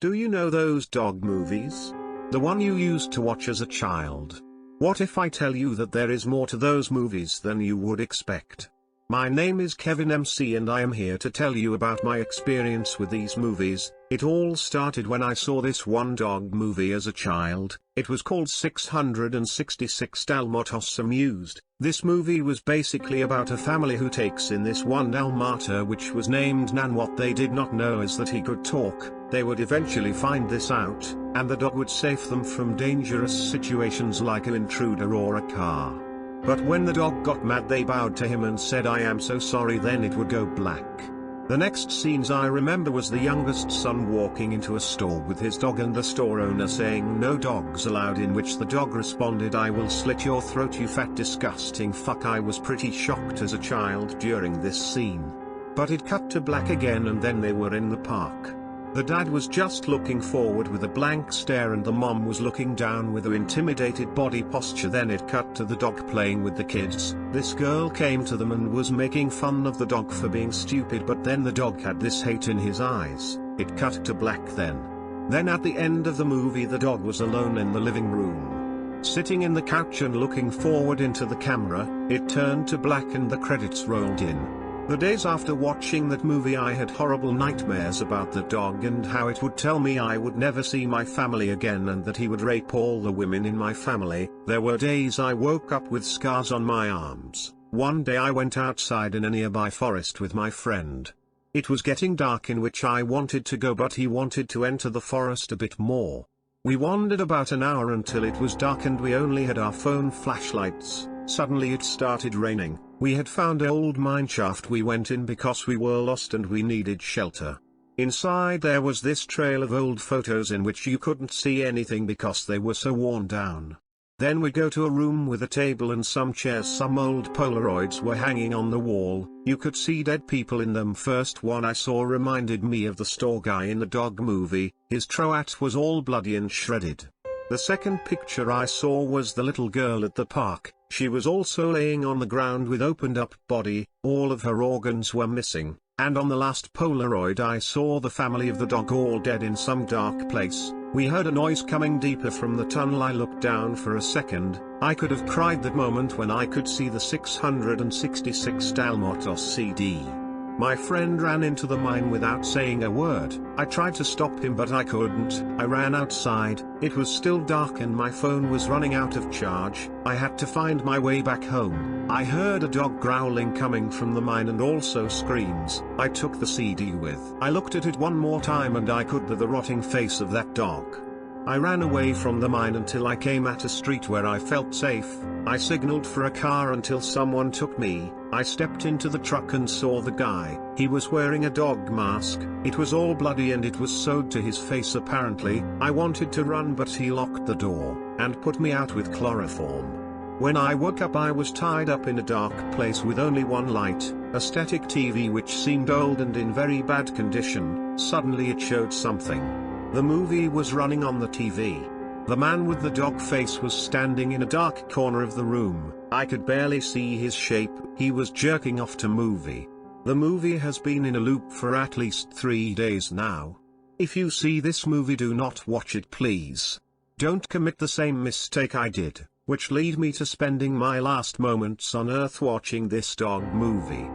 Do you know those dog movies? The one you used to watch as a child? What if I tell you that there is more to those movies than you would expect? My name is Kevin MC and I am here to tell you about my experience with these movies. It all started when I saw this one dog movie as a child. It was called 666 Dalmatas Amused. This movie was basically about a family who takes in this one dalmata which was named Nan. What they did not know is that he could talk. They would eventually find this out, and the dog would save them from dangerous situations like an intruder or a car. But when the dog got mad they bowed to him and said "I am so sorry," then it would go black. The next scenes I remember was the youngest son walking into a store with his dog and the store owner saying "No dogs allowed," in which the dog responded "I will slit your throat, you fat disgusting fuck." I was pretty shocked as a child during this scene. But it cut to black again and then they were in the park. The dad was just looking forward with a blank stare and the mom was looking down with an intimidated body posture. Then it cut to the dog playing with the kids. This girl came to them and was making fun of the dog for being stupid, but then the dog had this hate in his eyes. It cut to black then. Then at the end of the movie the dog was alone in the living room, sitting in the couch and looking forward into the camera. It turned to black and the credits rolled in. The days after watching that movie I had horrible nightmares about the dog and how it would tell me I would never see my family again and that he would rape all the women in my family. There were days I woke up with scars on my arms. One day I went outside in a nearby forest with my friend. It was getting dark, in which I wanted to go but he wanted to enter the forest a bit more. We wandered about an hour until it was dark and we only had our phone flashlights. Suddenly it started raining. We had found an old mineshaft we went in because we were lost and we needed shelter. Inside there was this trail of old photos in which you couldn't see anything because they were so worn down. Then we go to a room with a table and some chairs. Some old Polaroids were hanging on the wall. You could see dead people in them. First one I saw reminded me of the store guy in the dog movie. His troat was all bloody and shredded. The second picture I saw was the little girl at the park. She was also laying on the ground with opened up body, all of her organs were missing, and on the last Polaroid I saw the family of the dog all dead in some dark place. We heard a noise coming deeper from the tunnel. I looked down for a second. I could have cried that moment when I could see the 666 Dalmatas CD. My friend ran into the mine without saying a word. I tried to stop him but I couldn't. I ran outside. It was still dark and my phone was running out of charge. I had to find my way back home. I heard a dog growling coming from the mine and also screams. I took the CD with. I looked at it one more time and I could see the rotting face of that dog. I ran away from the mine until I came at a street where I felt safe. I signaled for a car until someone took me. I stepped into the truck and saw the guy. He was wearing a dog mask. It was all bloody and it was sewed to his face apparently. I wanted to run but he locked the door, and put me out with chloroform. When I woke up I was tied up in a dark place with only one light, a static TV which seemed old and in very bad condition. Suddenly it showed something. The movie was running on the TV. The man with the dog face was standing in a dark corner of the room. I could barely see his shape. He was jerking off to movie. The movie has been in a loop for at least 3 days now. If you see this movie, do not watch it please. Don't commit the same mistake I did, which lead me to spending my last moments on earth watching this dog movie.